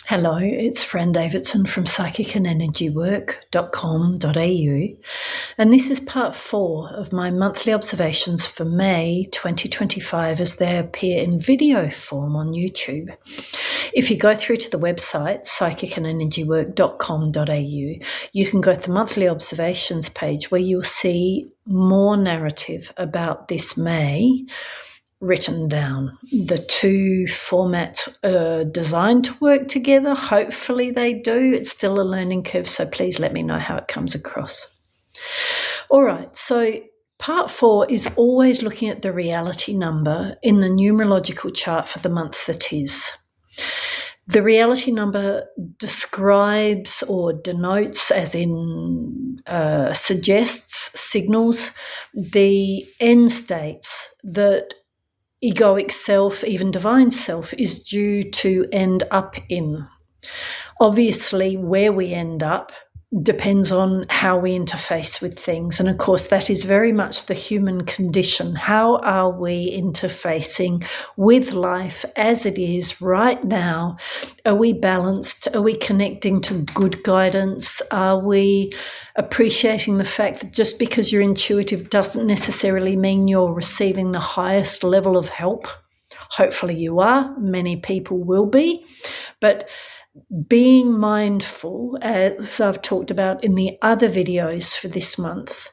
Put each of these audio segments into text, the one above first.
Hello, it's Fran Davidson from psychicandenergywork.com.au, and this is part 4 of my monthly observations for May 2025 as they appear in video form on YouTube. If you go through to the website psychicandenergywork.com.au, you can go to the monthly observations page where you'll see more narrative about this May written down. The two formats are designed to work together. Hopefully they do. It's still a learning curve, so please let me know how it comes across. All right, so part 4 is always looking at the reality number in the numerological chart for the month that is. The reality number describes or denotes, as in suggests, signals, the end states that egoic self, even divine self, is due to end up in. Obviously, where we end up depends on how we interface with things. And of course, that is very much the human condition. How are we interfacing with life as it is right now? Are we balanced? Are we connecting to good guidance? Are we appreciating the fact that just because you're intuitive doesn't necessarily mean you're receiving the highest level of help? Hopefully you are. Many people will be. But being mindful, as I've talked about in the other videos for this month,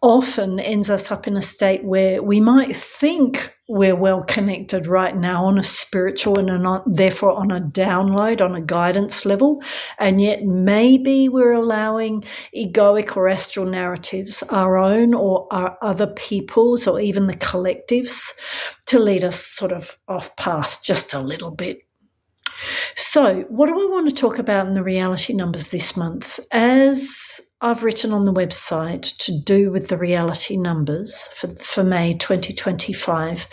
often ends us up in a state where we might think we're well connected right now on a spiritual and therefore on a download, on a guidance level, and yet maybe we're allowing egoic or astral narratives, our own or our other people's or even the collectives, to lead us sort of off path just a little bit. So what do I want to talk about in the reality numbers this month? As I've written on the website to do with the reality numbers for May 2025,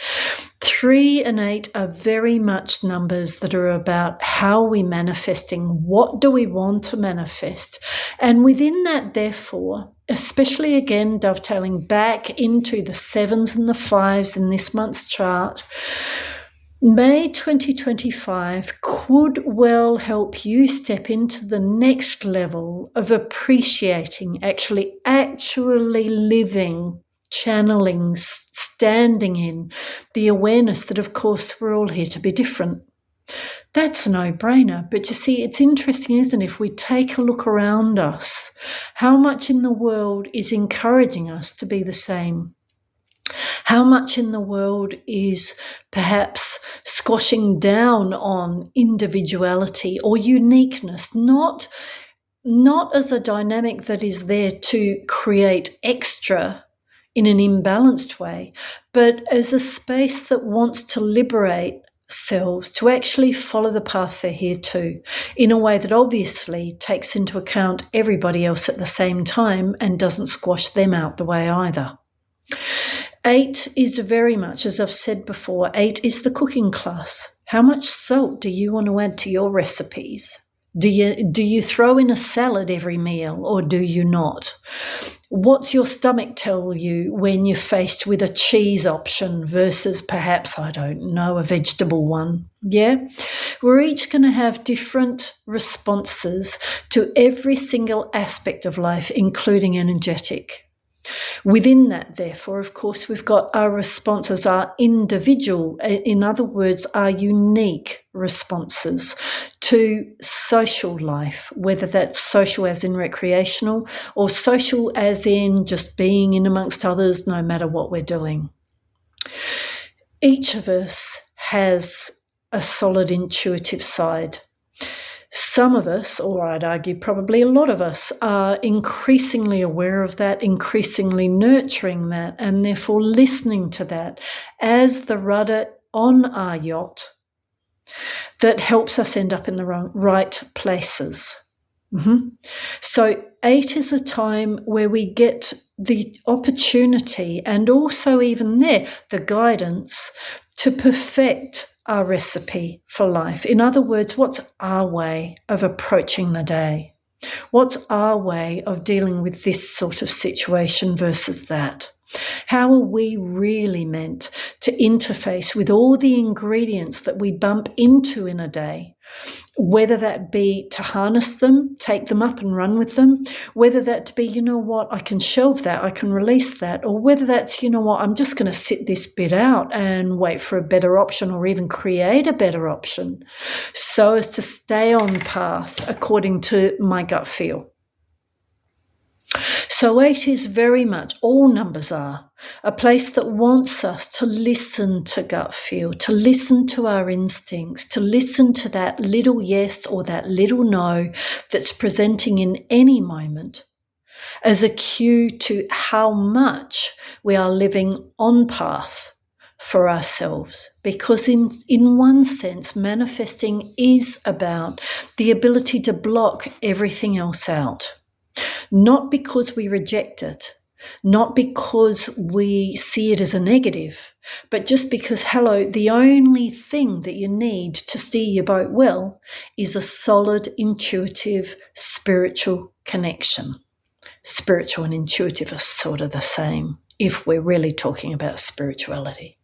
3 and 8 are very much numbers that are about how we're manifesting, what do we want to manifest. And within that, therefore, especially again dovetailing back into the 7s and the 5s in this month's chart, May 2025 could well help you step into the next level of appreciating, actually living, channeling, standing in the awareness that, of course, we're all here to be different. That's a no-brainer. But you see, it's interesting, isn't it? If we take a look around us, how much in the world is encouraging us to be the same? How much in the world is perhaps squashing down on individuality or uniqueness, not as a dynamic that is there to create extra in an imbalanced way, but as a space that wants to liberate selves to actually follow the path they're here to, in a way that obviously takes into account everybody else at the same time and doesn't squash them out the way either. 8 is very much, as I've said before, 8 is the cooking class. How much salt do you want to add to your recipes? Do you throw in a salad every meal or do you not? What's your stomach tell you when you're faced with a cheese option versus perhaps, I don't know, a vegetable one? Yeah? We're each going to have different responses to every single aspect of life, including energetic. Within that, therefore, of course, we've got our responses, our individual, in other words, our unique responses to social life, whether that's social as in recreational or social as in just being in amongst others, no matter what we're doing. Each of us has a solid intuitive side. Some of us, or I'd argue probably a lot of us, are increasingly aware of that, increasingly nurturing that, and therefore listening to that as the rudder on our yacht that helps us end up in the right places. So 8 is a time where we get the opportunity and also even there, the guidance to perfect our recipe for life. In other words, what's our way of approaching the day? What's our way of dealing with this sort of situation versus that? How are we really meant to interface with all the ingredients that we bump into in a day? Whether that be to harness them, take them up and run with them, whether that to be, you know what, I can shelve that, I can release that, or whether that's, you know what, I'm just going to sit this bit out and wait for a better option or even create a better option so as to stay on path according to my gut feel. So 8 is very much, all numbers are, a place that wants us to listen to gut feel, to listen to our instincts, to listen to that little yes or that little no that's presenting in any moment as a cue to how much we are living on path for ourselves. Because in one sense, manifesting is about the ability to block everything else out. Not because we reject it, not because we see it as a negative, but just because, hello, the only thing that you need to steer your boat well is a solid, intuitive, spiritual connection. Spiritual and intuitive are sort of the same if we're really talking about spirituality.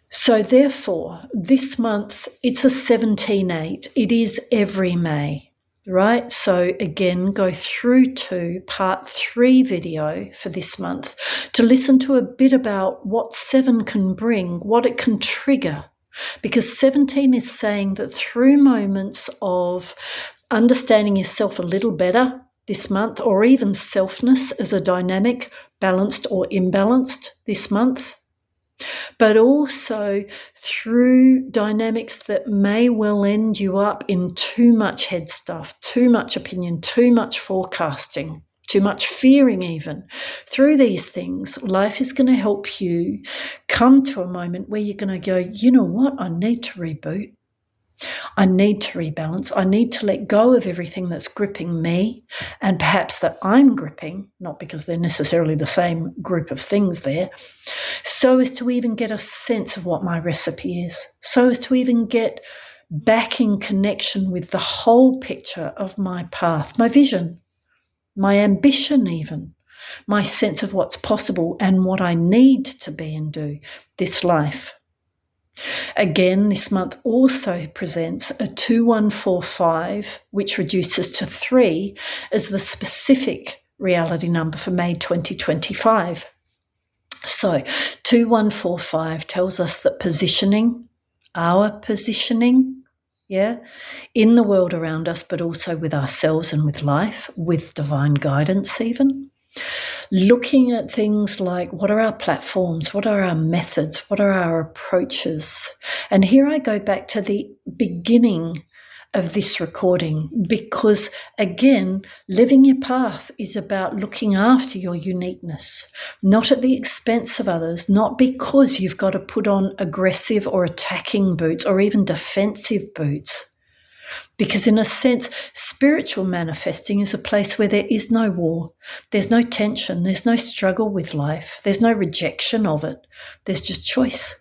So therefore, this month, it's a 17/8. It is every May. Right, so again, go through to part 3 video for this month to listen to a bit about what 7 can bring, what it can trigger. Because 17 is saying that through moments of understanding yourself a little better this month, or even selfness as a dynamic, balanced or imbalanced this month, but also through dynamics that may well end you up in too much head stuff, too much opinion, too much forecasting, too much fearing even. Through these things, life is going to help you come to a moment where you're going to go, you know what, I need to reboot. I need to rebalance. I need to let go of everything that's gripping me and perhaps that I'm gripping, not because they're necessarily the same group of things there, so as to even get a sense of what my recipe is, so as to even get back in connection with the whole picture of my path, my vision, my ambition even, my sense of what's possible and what I need to be and do this life. Again, this month also presents a 2145, which reduces to 3 as the specific reality number for May 2025. So 2145 tells us that positioning, our positioning, in the world around us, but also with ourselves and with life, with divine guidance even. Looking at things like what are our platforms, what are our methods, what are our approaches. And here I go back to the beginning of this recording because, again, living your path is about looking after your uniqueness, not at the expense of others, not because you've got to put on aggressive or attacking boots or even defensive boots. Because in a sense, spiritual manifesting is a place where there is no war, there's no tension, there's no struggle with life, there's no rejection of it, there's just choice.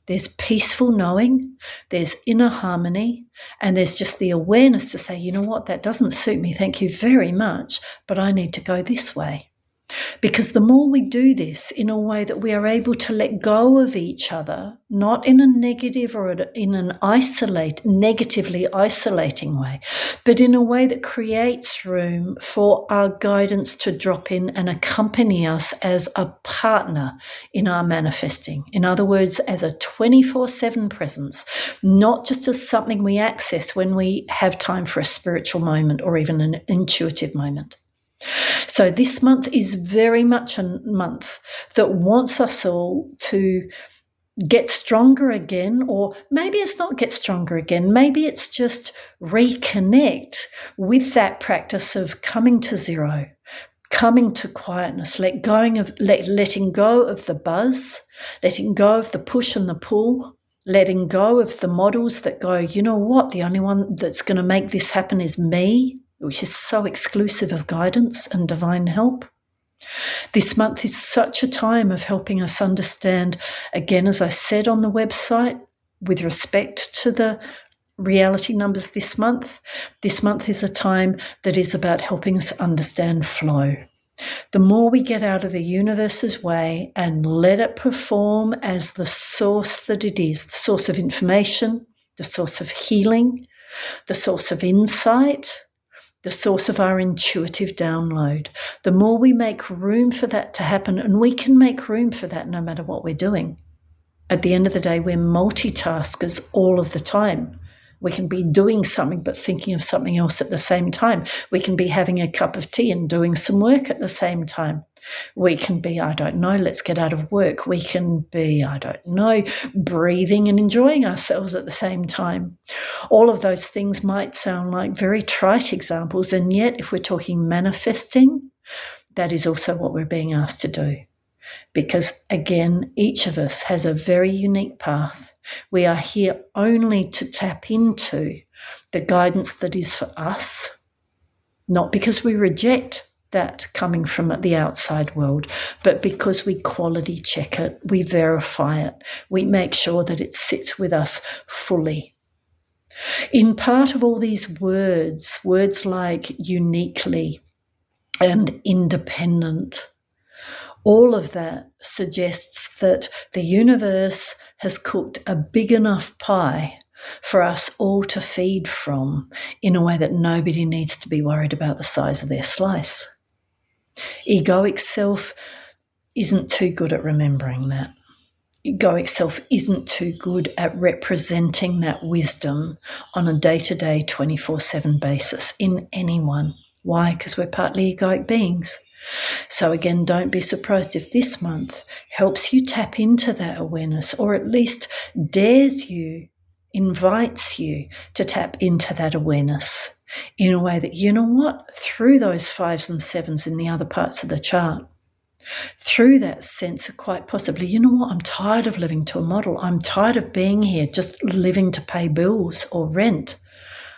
There's peaceful knowing, there's inner harmony, and there's just the awareness to say, you know what, that doesn't suit me, thank you very much, but I need to go this way. Because the more we do this in a way that we are able to let go of each other, not in a negative or in an negatively isolating way, but in a way that creates room for our guidance to drop in and accompany us as a partner in our manifesting. In other words, as a 24/7 presence, not just as something we access when we have time for a spiritual moment or even an intuitive moment. So this month is very much a month that wants us all to get stronger again, or maybe it's not get stronger again, maybe it's just reconnect with that practice of coming to zero, coming to quietness, letting go of the buzz, letting go of the push and the pull, letting go of the models that go, you know what, the only one that's going to make this happen is me, which is so exclusive of guidance and divine help. This month is such a time of helping us understand, again, as I said on the website, with respect to the reality numbers this month is a time that is about helping us understand flow. The more we get out of the universe's way and let it perform as the source that it is, the source of information, the source of healing, the source of insight, the source of our intuitive download, the more we make room for that to happen, and we can make room for that no matter what we're doing. At the end of the day, we're multitaskers all of the time. We can be doing something but thinking of something else at the same time. We can be having a cup of tea and doing some work at the same time. We can be, I don't know, let's get out of work. We can be, I don't know, breathing and enjoying ourselves at the same time. All of those things might sound like very trite examples, and yet if we're talking manifesting, that is also what we're being asked to do. Because again, each of us has a very unique path. We are here only to tap into the guidance that is for us, not because we reject that coming from the outside world, but because we quality check it, we verify it, we make sure that it sits with us fully. In part of all these words like uniquely and independent, all of that suggests that the universe has cooked a big enough pie for us all to feed from in a way that nobody needs to be worried about the size of their slice. Egoic self isn't too good at remembering that. Egoic self isn't too good at representing that wisdom on a day-to-day 24/7 basis in anyone. Why? Because we're partly egoic beings. So again, don't be surprised if this month helps you tap into that awareness, or at least dares you, invites you to tap into that awareness in a way that, you know what, through those 5s and 7s in the other parts of the chart, through that sense of quite possibly, you know what, I'm tired of living to a model. I'm tired of being here just living to pay bills or rent.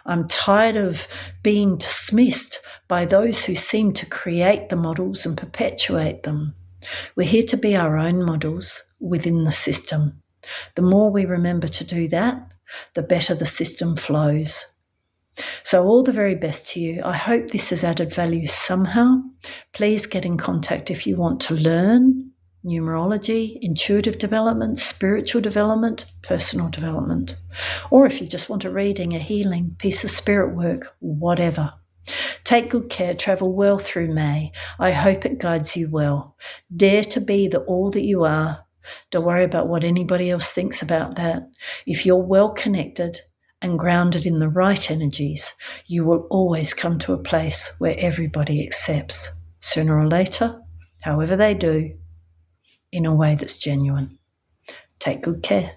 I'm tired of being dismissed by those who seem to create the models and perpetuate them. We're here to be our own models within the system. The more we remember to do that, the better the system flows. So all the very best to you. I hope this has added value somehow. Please get in contact if you want to learn numerology, intuitive development, spiritual development, personal development. Or if you just want a reading, a healing, piece of spirit work, whatever. Take good care, travel well through May. I hope it guides you well. Dare to be the all that you are. Don't worry about what anybody else thinks about that. If you're well connected and grounded in the right energies, you will always come to a place where everybody accepts, sooner or later, however they do, in a way that's genuine. Take good care.